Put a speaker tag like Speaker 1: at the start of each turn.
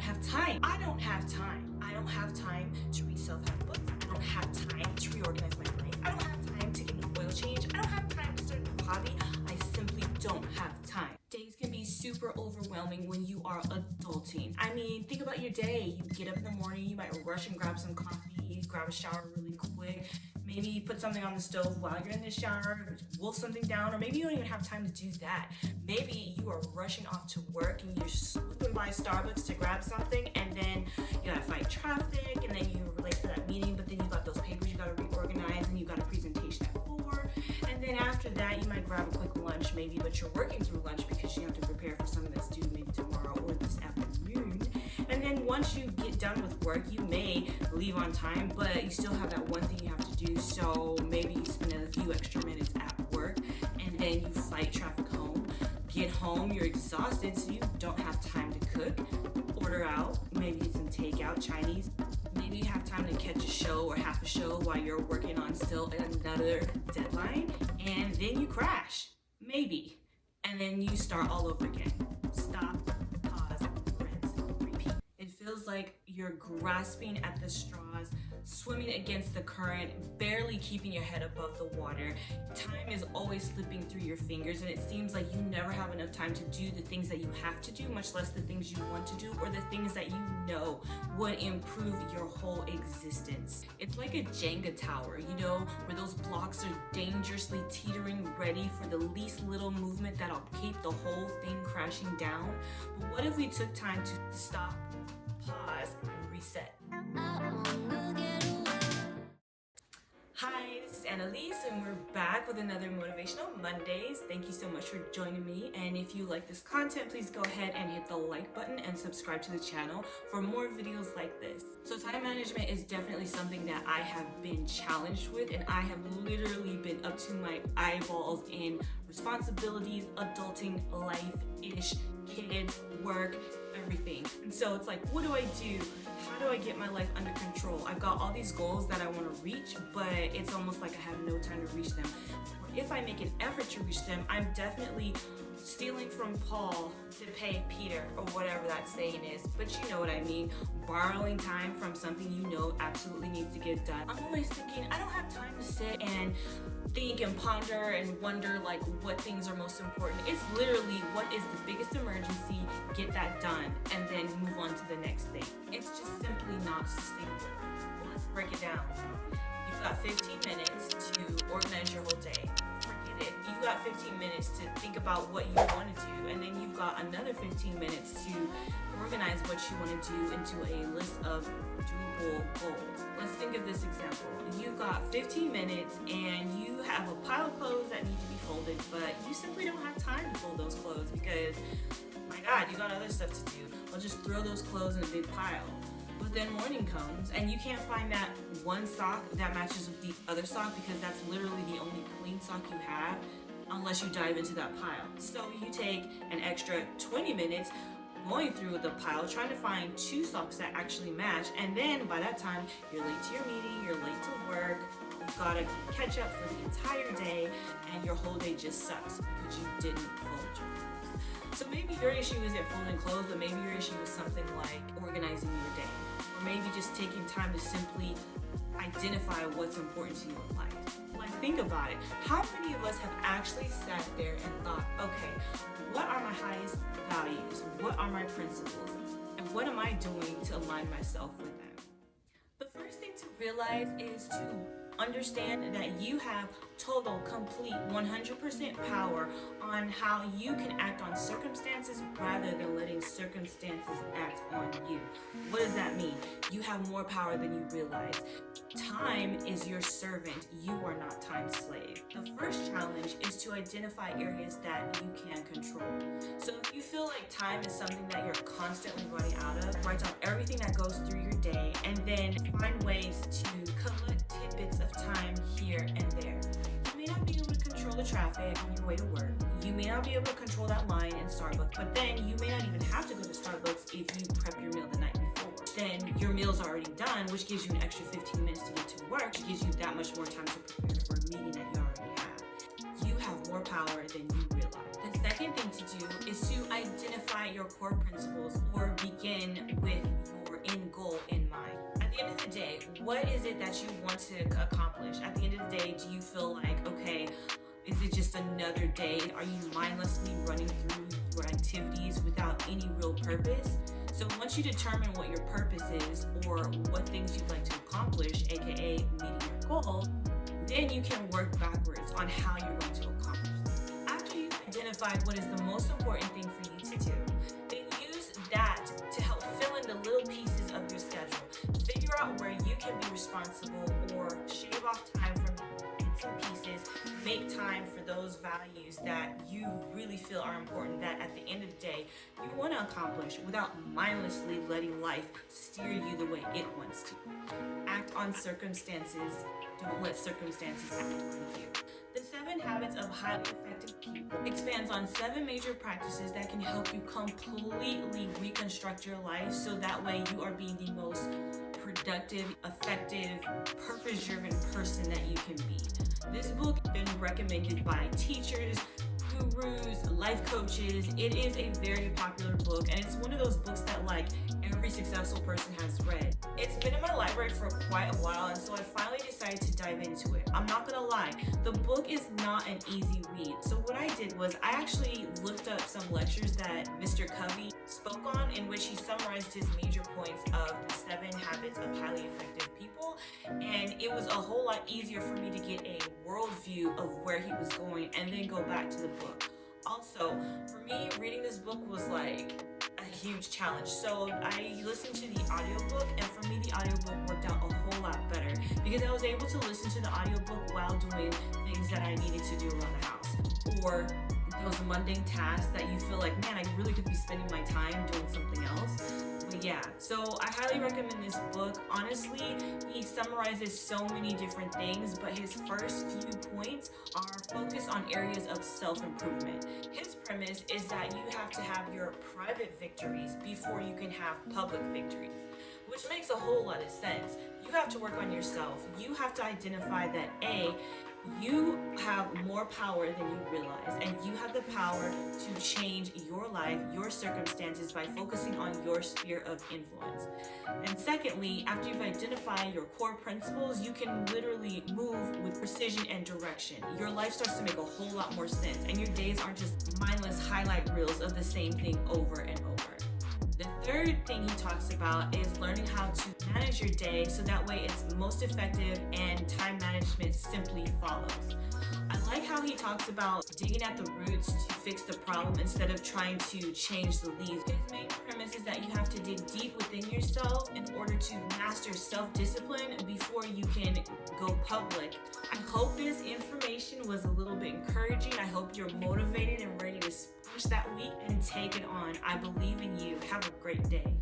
Speaker 1: have time. I don't have time. I don't have time to read self-help books. I don't have time to reorganize my brain. I don't have time to get an oil change. I don't have time to start a hobby. I simply don't have time. Days can be super overwhelming when you are adulting. I mean, think about your day. You get up in the morning, you might rush and grab some coffee, grab a shower really quick, maybe put something on the stove while you're in the shower, wolf something down, or maybe you don't even have time to do that. Maybe you are rushing off to work and you're swooping by Starbucks to grab something, and then you gotta fight traffic, and then you're late for that meeting, but then you got those papers you gotta reorganize, and you got a presentation at 4, and then after that you might grab a quick lunch maybe, but you're working through lunch because you have to prepare for something that's due maybe tomorrow or this afternoon. And then once you get done with work, you may leave on time, but you still have that one thing you have to do. So maybe you spend a few extra minutes at work, and then you fight traffic home. Get home, you're exhausted, so you don't have time to cook. Order out, maybe get some takeout, Chinese. Maybe you have time to catch a show or half a show while you're working on still another deadline, and then you crash, maybe. And then you start all over again. Stop, pause, rinse, repeat. It feels like you're grasping at the straws, swimming against the current, barely keeping your head above the water. Time is always slipping through your fingers, and it seems like you never have enough time to do the things that you have to do, much less the things you want to do or the things that you know would improve your whole existence. It's like a Jenga tower, you know, where those blocks are dangerously teetering, ready for the least little movement that'll keep the whole thing crashing down. But what if we took time to stop, pause, and reset? Hi, this is Annalise, and we're back with another Motivational Mondays. Thank you so much for joining me, and if you like this content, please go ahead and hit the like button and subscribe to the channel for more videos like this. So time management is definitely something that I have been challenged with, and I have literally been up to my eyeballs in responsibilities, adulting, life-ish, kids, work, everything. And so it's like, what do I do? How do I get my life under control? I've got all these goals that I want to reach, but it's almost like I have no time to reach them. Or if I make an effort to reach them, I'm definitely stealing from Paul to pay Peter, or whatever that saying is, but you know what I mean. Borrowing time from something you know absolutely needs to get done. I'm always thinking, I don't have time to sit and think and ponder and wonder like what things are most important. It's literally what is the biggest emergency, get that done, and then move on to the next thing. It's just simply not sustainable. Let's break it down. You've got 15 minutes to organize your whole day. Forget it. You've got 15 minutes to think about what you want to do, and then you've got another 15 minutes to organize what you want to do into a list of doable goals. Let's think of this example. You've got 15 minutes and you have a pile of clothes that need to be folded, but you simply don't have time to fold those clothes because, my God, you got other stuff to do. I'll just throw those clothes in a big pile. But then morning comes and you can't find that one sock that matches with the other sock because that's literally the only clean sock you have unless you dive into that pile. So you take an extra 20 minutes going through the pile, trying to find 2 socks that actually match, and then by that time, you're late to your meeting, you're late to work, you've got to catch up for the entire day, and your whole day just sucks because you didn't fold your clothes. So maybe your issue isn't folding clothes, but maybe your issue is something like organizing your day, or maybe just taking time to simply identify what's important to you in life. Like, think about it. How many of us have actually sat there and thought, okay, what are my highest values? What are my principles? And what am I doing to align myself with them? The first thing to realize is to understand that you have total, complete, 100% power on how you can act on circumstances rather than letting circumstances act on you. What does that mean? You have more power than you realize. Time is your servant. You are not time's slave. The first challenge is to identify areas that you can control. So if you feel like time is something that you're constantly running out of, write down everything that goes through your day and then find ways to collect tidbits of time here and there. You may not be able to control the traffic on your way to work. You may not be able to control that line in Starbucks, but then you may not even have to go to Starbucks if you prep your meal the night before. Then your meal's already done, which gives you an extra 15 minutes to get to work, which gives you that much more time to prepare for a meeting that you already have. You have more power than you realize. The second second thing to do is to identify your core principles or begin with your end goal in mind. At the end of the day, what is it that you want to accomplish? At the end of the day, do you feel like, okay, is it just another day? Are you mindlessly running through your activities without any real purpose? So once you determine what your purpose is or what things you'd like to accomplish, aka meeting your goal, then you can work backwards on how you're going to accomplish it. After you've identified what is the most important thing for you to do, then use that to help fill in the little pieces of your schedule. Figure out where you can be responsible or shave off time from bits and pieces. Make time for those values that you really feel are important, that at the end of the day you want to accomplish without mindlessly letting life steer you the way it wants to. Act on circumstances. Don't let circumstances act on you. The 7 Habits of Highly Effective People expands on 7 major practices that can help you completely reconstruct your life so that way you are being the most productive, effective, purpose-driven person that you can be. This book has been recommended by teachers, gurus, life coaches. It is a very popular book, and it's one of those books that like every successful person has read. It's been in my library for quite a while, and so I finally decided to dive into it. I'm not gonna lie, the book is not an easy read. So what I did was I actually looked up some lectures that Mr. Covey spoke on, in which he summarized his major points of the 7 habits of highly effective people, and it was a whole lot easier for me to get a worldview of where he was going and then go back to the book. Also, for me, reading this book was like a huge challenge. So I listened to the audiobook, and for me the audiobook worked out a whole lot better because I was able to listen to the audiobook while doing things that I needed to do around the house, or those mundane tasks that you feel like, man, I really could be spending my time doing something else. But yeah, so I highly recommend this book. Honestly, he summarizes so many different things, but his first few points are focused on areas of self-improvement. His premise is that you have to have your private victories before you can have public victories, which makes a whole lot of sense. You have to work on yourself. You have to identify that you have more power than you realize, and you have the power to change your life, your circumstances by focusing on your sphere of influence. And secondly, after you've identified your core principles, you can literally move with precision and direction. Your life starts to make a whole lot more sense, and your days aren't just mindless highlight reels of the same thing over and over. The third thing he talks about is learning how to manage your day so that way it's most effective and time management simply follows. I like how he talks about digging at the roots to fix the problem instead of trying to change the leaves. His main premise is that you have to dig deep within yourself in order to master self-discipline before you can go public. I hope this information was a little bit encouraging. I hope you're motivated and ready to push that week and take it on. I believe in you. Have a great day.